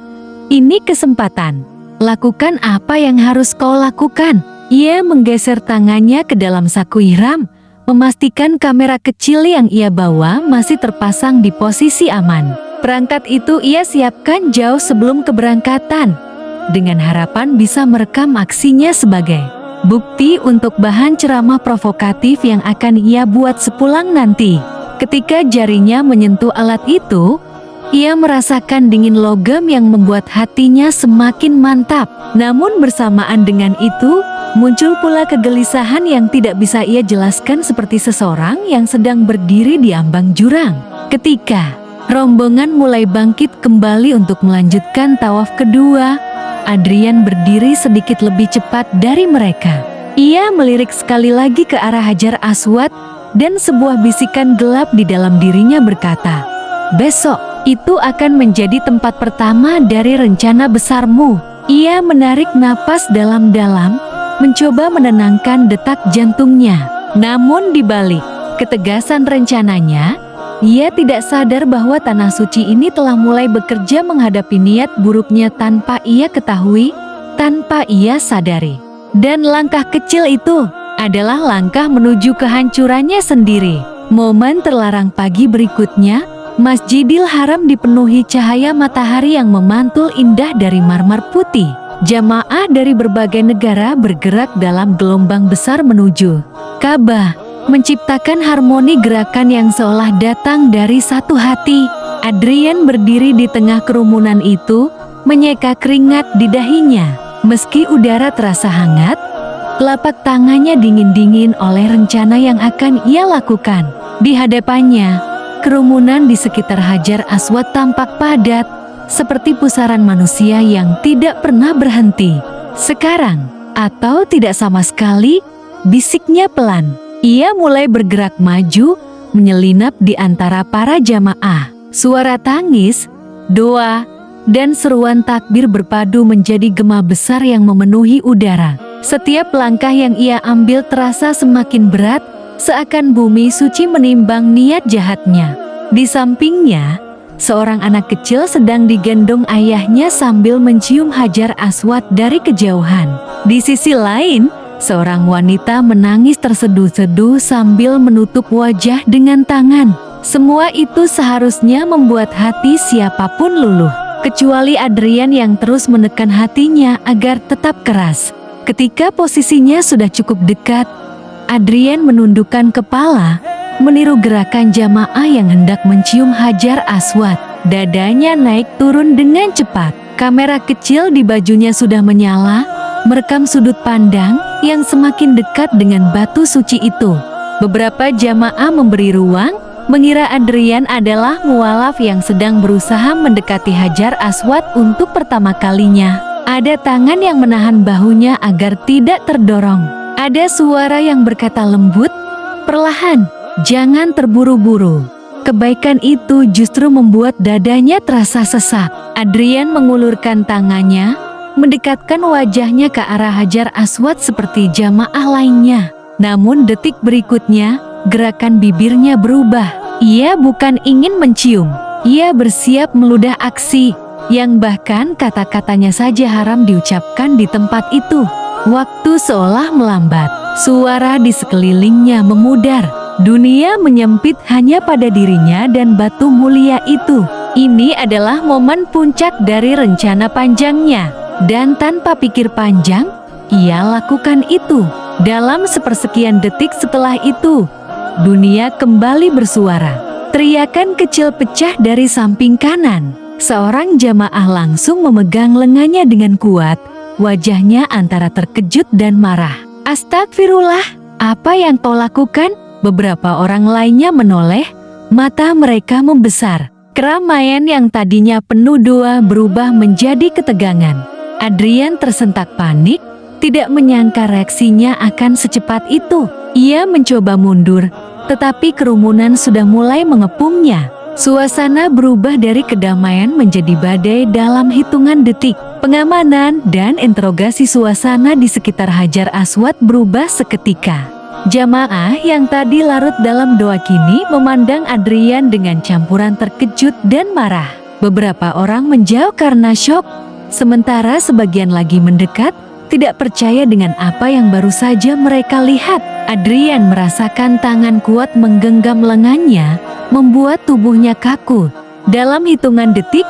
Ini kesempatan. Lakukan apa yang harus kau lakukan. Ia menggeser tangannya ke dalam saku ihram, memastikan kamera kecil yang ia bawa masih terpasang di posisi aman. Perangkat itu ia siapkan jauh sebelum keberangkatan, dengan harapan bisa merekam aksinya sebagai bukti untuk bahan ceramah provokatif yang akan ia buat sepulang nanti. Ketika jarinya menyentuh alat itu, ia merasakan dingin logam yang membuat hatinya semakin mantap. Namun bersamaan dengan itu, muncul pula kegelisahan yang tidak bisa ia jelaskan seperti seseorang yang sedang berdiri di ambang jurang. Ketika rombongan mulai bangkit kembali untuk melanjutkan tawaf kedua, Adrian berdiri sedikit lebih cepat dari mereka. Ia melirik sekali lagi ke arah Hajar Aswad dan sebuah bisikan gelap di dalam dirinya berkata, "Besok itu akan menjadi tempat pertama dari rencana besarmu." Ia menarik napas dalam-dalam, mencoba menenangkan detak jantungnya. Namun di balik ketegasan rencananya, ia tidak sadar bahwa tanah suci ini telah mulai bekerja menghadapi niat buruknya tanpa ia ketahui, tanpa ia sadari. Dan langkah kecil itu adalah langkah menuju kehancurannya sendiri. Momen terlarang pagi berikutnya, Masjidil Haram dipenuhi cahaya matahari yang memantul indah dari marmer putih. Jamaah dari berbagai negara bergerak dalam gelombang besar menuju Ka'bah, menciptakan harmoni gerakan yang seolah datang dari satu hati. Adrian berdiri di tengah kerumunan itu, menyeka keringat di dahinya. Meski udara terasa hangat, telapak tangannya dingin-dingin oleh rencana yang akan ia lakukan. Di hadapannya, kerumunan di sekitar Hajar Aswad tampak padat, seperti pusaran manusia yang tidak pernah berhenti. "Sekarang, atau tidak sama sekali," bisiknya pelan. Ia mulai bergerak maju, menyelinap di antara para jamaah. Suara tangis, doa, dan seruan takbir berpadu menjadi gema besar yang memenuhi udara. Setiap langkah yang ia ambil terasa semakin berat, seakan bumi suci menimbang niat jahatnya. Di sampingnya, seorang anak kecil sedang digendong ayahnya sambil mencium Hajar Aswad dari kejauhan. Di sisi lain, seorang wanita menangis terseduh-seduh sambil menutup wajah dengan tangan. Semua itu seharusnya membuat hati siapapun luluh, kecuali Adrian yang terus menekan hatinya agar tetap keras. Ketika posisinya sudah cukup dekat, Adrian menundukkan kepala, meniru gerakan jamaah yang hendak mencium Hajar Aswad. Dadanya naik turun dengan cepat. Kamera kecil di bajunya sudah menyala, merekam sudut pandang yang semakin dekat dengan batu suci itu. Beberapa jamaah memberi ruang, mengira Adrian adalah mualaf yang sedang berusaha mendekati Hajar Aswad untuk pertama kalinya. Ada tangan yang menahan bahunya agar tidak terdorong. Ada suara yang berkata lembut, "Perlahan, jangan terburu-buru." Kebaikan itu justru membuat dadanya terasa sesak. Adrian mengulurkan tangannya, mendekatkan wajahnya ke arah Hajar Aswad seperti jamaah lainnya. Namun detik berikutnya, gerakan bibirnya berubah. Ia bukan ingin mencium, ia bersiap meludah aksi, yang bahkan kata-katanya saja haram diucapkan di tempat itu. Waktu seolah melambat, suara di sekelilingnya memudar. Dunia menyempit hanya pada dirinya dan batu mulia itu. Ini adalah momen puncak dari rencana panjangnya. Dan tanpa pikir panjang, ia lakukan itu. Dalam sepersekian detik setelah itu, dunia kembali bersuara. Teriakan kecil pecah dari samping kanan. Seorang jamaah langsung memegang lengannya dengan kuat. Wajahnya antara terkejut dan marah. "Astagfirullah, apa yang kau lakukan?" Beberapa orang lainnya menoleh, mata mereka membesar. Keramaian yang tadinya penuh doa berubah menjadi ketegangan. Adrian tersentak panik, tidak menyangka reaksinya akan secepat itu. Ia mencoba mundur, tetapi kerumunan sudah mulai mengepungnya. Suasana berubah dari kedamaian menjadi badai dalam hitungan detik. Pengamanan dan interogasi suasana di sekitar Hajar Aswad berubah seketika. Jamaah yang tadi larut dalam doa kini memandang Adrian dengan campuran terkejut dan marah. Beberapa orang menjauh karena syok, sementara sebagian lagi mendekat, tidak percaya dengan apa yang baru saja mereka lihat. Adrian merasakan tangan kuat menggenggam lengannya, membuat tubuhnya kaku. Dalam hitungan detik,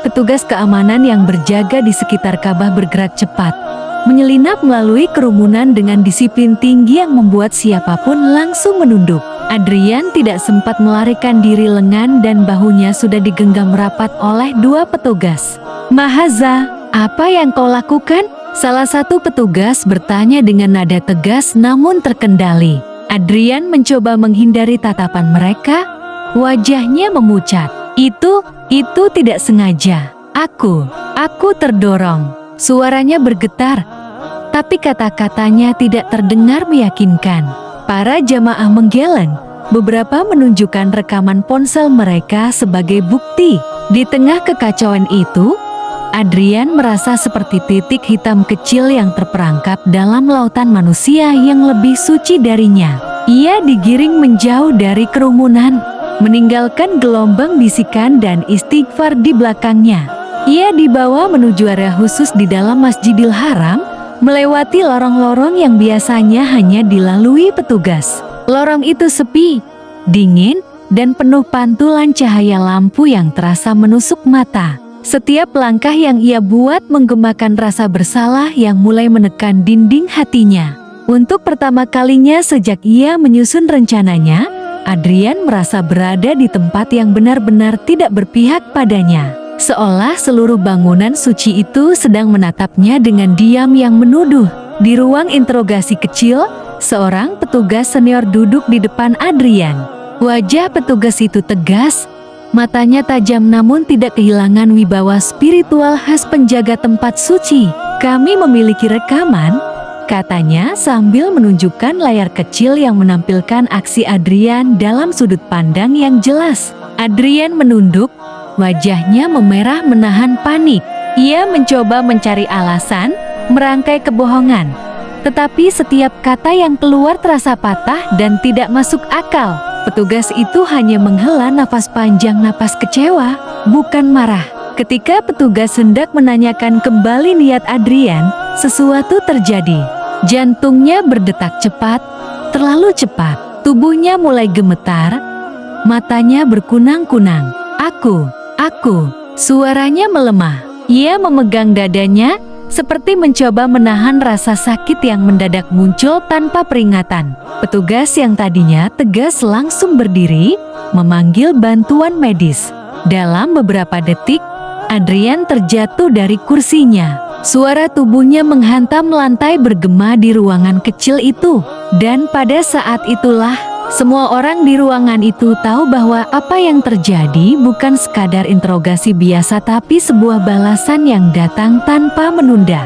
petugas keamanan yang berjaga di sekitar Ka'bah bergerak cepat, menyelinap melalui kerumunan dengan disiplin tinggi yang membuat siapapun langsung menunduk. Adrian tidak sempat melarikan diri, lengan dan bahunya sudah digenggam rapat oleh dua petugas. "Mahaza, apa yang kau lakukan?" Salah satu petugas bertanya dengan nada tegas namun terkendali. Adrian mencoba menghindari tatapan mereka, wajahnya memucat. Itu tidak sengaja. Aku terdorong." Suaranya bergetar, tapi kata-katanya tidak terdengar meyakinkan. Para jamaah menggeleng, beberapa menunjukkan rekaman ponsel mereka sebagai bukti. Di tengah kekacauan itu, Adrian merasa seperti titik hitam kecil yang terperangkap dalam lautan manusia yang lebih suci darinya. Ia digiring menjauh dari kerumunan, meninggalkan gelombang bisikan dan istighfar di belakangnya. Ia dibawa menuju area khusus di dalam Masjidil Haram, melewati lorong-lorong yang biasanya hanya dilalui petugas. Lorong itu sepi, dingin, dan penuh pantulan cahaya lampu yang terasa menusuk mata. Setiap langkah yang ia buat menggemakan rasa bersalah yang mulai menekan dinding hatinya. Untuk pertama kalinya sejak ia menyusun rencananya, Adrian merasa berada di tempat yang benar-benar tidak berpihak padanya. Seolah seluruh bangunan suci itu sedang menatapnya dengan diam yang menuduh. Di ruang interogasi kecil, seorang petugas senior duduk di depan Adrian. Wajah petugas itu tegas, matanya tajam namun tidak kehilangan wibawa spiritual khas penjaga tempat suci. "Kami memiliki rekaman," katanya sambil menunjukkan layar kecil yang menampilkan aksi Adrian dalam sudut pandang yang jelas. Adrian menunduk, wajahnya memerah menahan panik. Ia mencoba mencari alasan, merangkai kebohongan. Tetapi setiap kata yang keluar terasa patah dan tidak masuk akal. Petugas itu hanya menghela nafas panjang, napas kecewa, bukan marah. Ketika petugas hendak menanyakan kembali niat Adrian, sesuatu terjadi. Jantungnya berdetak cepat, terlalu cepat. Tubuhnya mulai gemetar, matanya berkunang-kunang. Aku, suaranya melemah. Ia memegang dadanya, seperti mencoba menahan rasa sakit yang mendadak muncul tanpa peringatan. Petugas yang tadinya tegas langsung berdiri, memanggil bantuan medis. Dalam beberapa detik, Adrian terjatuh dari kursinya. Suara tubuhnya menghantam lantai bergema di ruangan kecil itu. Dan pada saat itulah, semua orang di ruangan itu tahu bahwa apa yang terjadi bukan sekadar interogasi biasa tapi sebuah balasan yang datang tanpa menunda.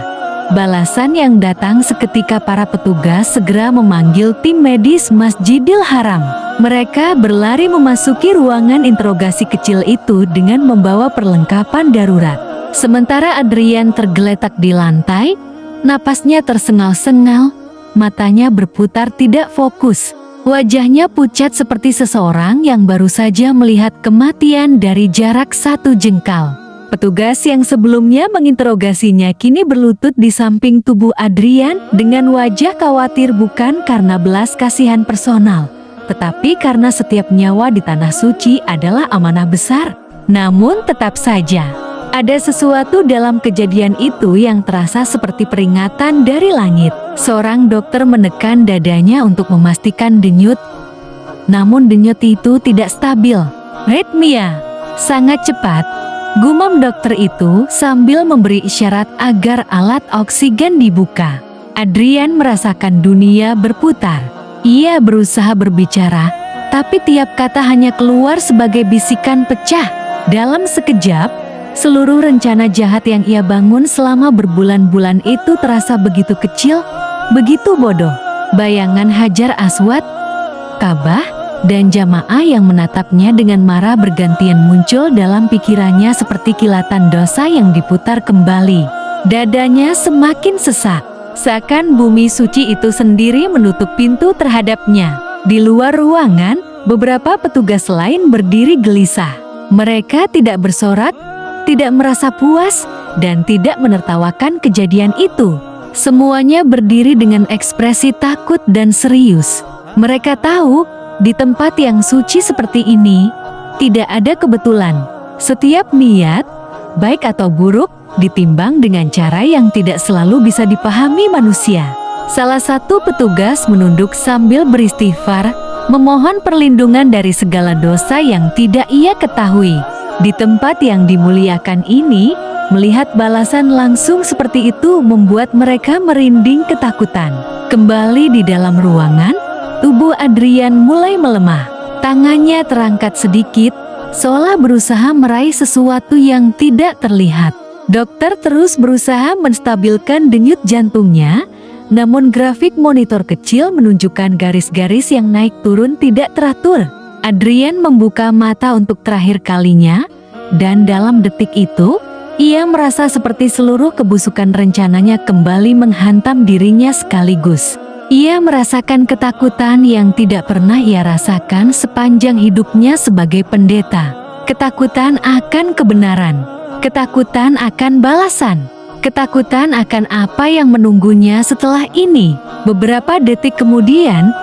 Balasan yang datang seketika para petugas segera memanggil tim medis Masjidil Haram. Mereka berlari memasuki ruangan interogasi kecil itu dengan membawa perlengkapan darurat. Sementara Adrian tergeletak di lantai, napasnya tersengal-sengal, matanya berputar tidak fokus. Wajahnya pucat seperti seseorang yang baru saja melihat kematian dari jarak 1 jengkal. Petugas yang sebelumnya menginterogasinya kini berlutut di samping tubuh Adrian dengan wajah khawatir, bukan karena belas kasihan personal, tetapi karena setiap nyawa di tanah suci adalah amanah besar. Namun tetap saja, ada sesuatu dalam kejadian itu yang terasa seperti peringatan dari langit. Seorang dokter menekan dadanya untuk memastikan denyut. Namun denyut itu tidak stabil. "Ritmia sangat cepat," gumam dokter itu sambil memberi isyarat agar alat oksigen dibuka. Adrian merasakan dunia berputar. Ia berusaha berbicara, tapi tiap kata hanya keluar sebagai bisikan pecah. Dalam sekejap, seluruh rencana jahat yang ia bangun selama berbulan-bulan itu terasa begitu kecil, begitu bodoh. Bayangan Hajar Aswad, Ka'bah, dan jamaah yang menatapnya dengan marah bergantian muncul dalam pikirannya seperti kilatan dosa yang diputar kembali. Dadanya semakin sesak, seakan bumi suci itu sendiri menutup pintu terhadapnya. Di luar ruangan, beberapa petugas lain berdiri gelisah. Mereka tidak bersorak, tidak merasa puas, dan tidak menertawakan kejadian itu. Semuanya berdiri dengan ekspresi takut dan serius. Mereka tahu, di tempat yang suci seperti ini, tidak ada kebetulan. Setiap niat, baik atau buruk, ditimbang dengan cara yang tidak selalu bisa dipahami manusia. Salah satu petugas menunduk sambil beristighfar, memohon perlindungan dari segala dosa yang tidak ia ketahui. Di tempat yang dimuliakan ini, melihat balasan langsung seperti itu membuat mereka merinding ketakutan. Kembali di dalam ruangan, tubuh Adrian mulai melemah. Tangannya terangkat sedikit, seolah berusaha meraih sesuatu yang tidak terlihat. Dokter terus berusaha menstabilkan denyut jantungnya, namun grafik monitor kecil menunjukkan garis-garis yang naik turun tidak teratur. Adrian membuka mata untuk terakhir kalinya, dan dalam detik itu, ia merasa seperti seluruh kebusukan rencananya kembali menghantam dirinya sekaligus. Ia merasakan ketakutan yang tidak pernah ia rasakan sepanjang hidupnya sebagai pendeta. Ketakutan akan kebenaran, ketakutan akan balasan, ketakutan akan apa yang menunggunya setelah ini. Beberapa detik kemudian,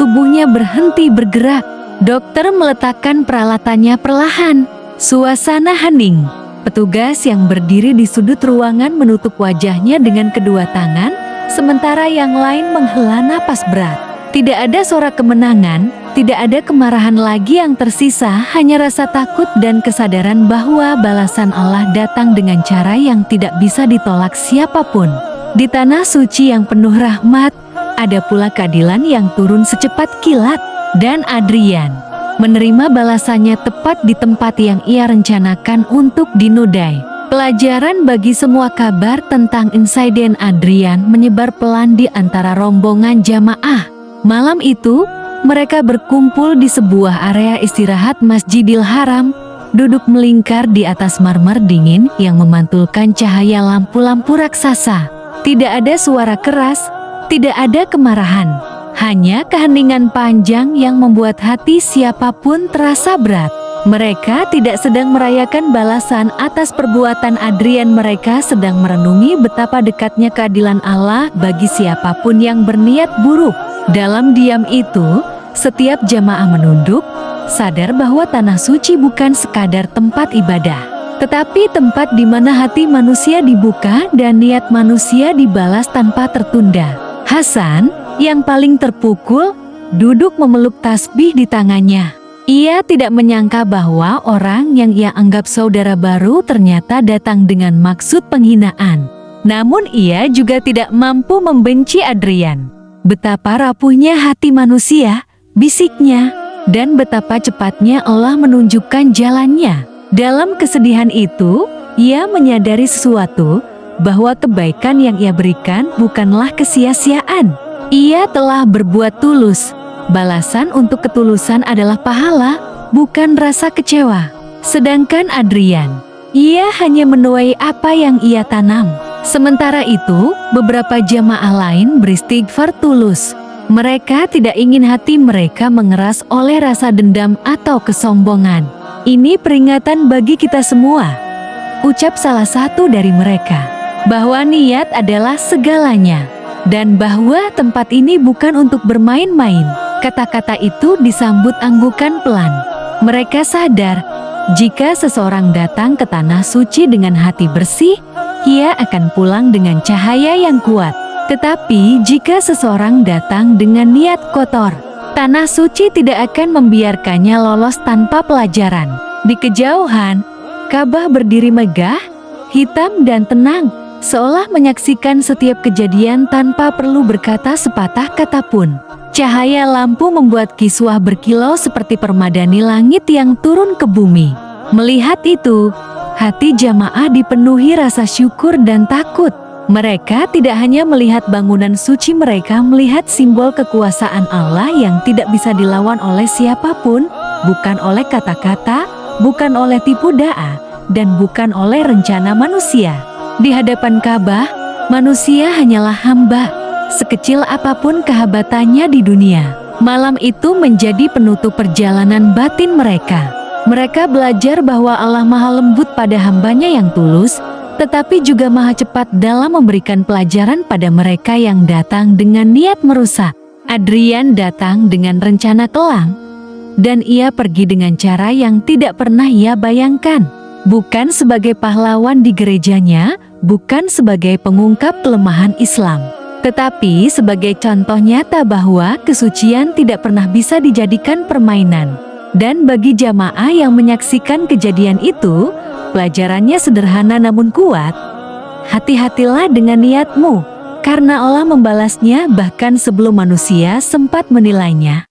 tubuhnya berhenti bergerak. Dokter meletakkan peralatannya perlahan. Suasana hening. Petugas yang berdiri di sudut ruangan menutup wajahnya dengan kedua tangan, sementara yang lain menghela napas berat. Tidak ada suara kemenangan, tidak ada kemarahan lagi yang tersisa, hanya rasa takut dan kesadaran bahwa balasan Allah datang dengan cara yang tidak bisa ditolak siapapun. Di tanah suci yang penuh rahmat, ada pula keadilan yang turun secepat kilat, dan Adrian menerima balasannya tepat di tempat yang ia rencanakan untuk dinodai. Pelajaran bagi semua kabar tentang insiden Adrian menyebar pelan di antara rombongan jamaah. Malam itu, mereka berkumpul di sebuah area istirahat Masjidil Haram, duduk melingkar di atas marmer dingin yang memantulkan cahaya lampu-lampu raksasa. Tidak ada suara keras, tidak ada kemarahan, hanya keheningan panjang yang membuat hati siapapun terasa berat. Mereka tidak sedang merayakan balasan atas perbuatan Adrian, mereka sedang merenungi betapa dekatnya keadilan Allah bagi siapapun yang berniat buruk. Dalam diam itu, setiap jamaah menunduk, sadar bahwa tanah suci bukan sekadar tempat ibadah, tetapi tempat di mana hati manusia dibuka dan niat manusia dibalas tanpa tertunda. Hasan, yang paling terpukul, duduk memeluk tasbih di tangannya. Ia tidak menyangka bahwa orang yang ia anggap saudara baru ternyata datang dengan maksud penghinaan. Namun ia juga tidak mampu membenci Adrian. Betapa rapuhnya hati manusia, bisiknya, dan betapa cepatnya Allah menunjukkan jalannya. Dalam kesedihan itu, ia menyadari sesuatu, bahwa kebaikan yang ia berikan bukanlah kesia-siaan. Ia telah berbuat tulus. Balasan untuk ketulusan adalah pahala, bukan rasa kecewa. Sedangkan Adrian, ia hanya menuai apa yang ia tanam. Sementara itu, beberapa jamaah lain beristighfar tulus. Mereka tidak ingin hati mereka mengeras oleh rasa dendam atau kesombongan. Ini peringatan bagi kita semua, ucap salah satu dari mereka, bahwa niat adalah segalanya, dan bahwa tempat ini bukan untuk bermain-main. Kata-kata itu disambut anggukan pelan. Mereka sadar, jika seseorang datang ke tanah suci dengan hati bersih, ia akan pulang dengan cahaya yang kuat. Tetapi jika seseorang datang dengan niat kotor, tanah suci tidak akan membiarkannya lolos tanpa pelajaran. Di kejauhan, Ka'bah berdiri megah, hitam dan tenang, seolah menyaksikan setiap kejadian tanpa perlu berkata sepatah kata pun. Cahaya lampu membuat kiswah berkilau seperti permadani langit yang turun ke bumi. Melihat itu, hati jamaah dipenuhi rasa syukur dan takut. Mereka tidak hanya melihat bangunan suci, mereka melihat simbol kekuasaan Allah yang tidak bisa dilawan oleh siapapun, bukan oleh kata-kata, bukan oleh tipu daya, dan bukan oleh rencana manusia. Di hadapan Ka'bah, manusia hanyalah hamba, sekecil apapun kehebatannya di dunia. Malam itu menjadi penutup perjalanan batin mereka. Mereka belajar bahwa Allah Maha Lembut pada hambanya yang tulus, tetapi juga maha cepat dalam memberikan pelajaran pada mereka yang datang dengan niat merusak. Adrian datang dengan rencana kelam, dan ia pergi dengan cara yang tidak pernah ia bayangkan. Bukan sebagai pahlawan di gerejanya, bukan sebagai pengungkap kelemahan Islam, tetapi sebagai contoh nyata bahwa kesucian tidak pernah bisa dijadikan permainan. Dan bagi jamaah yang menyaksikan kejadian itu, pelajarannya sederhana namun kuat. Hati-hatilah dengan niatmu, karena Allah membalasnya bahkan sebelum manusia sempat menilainya.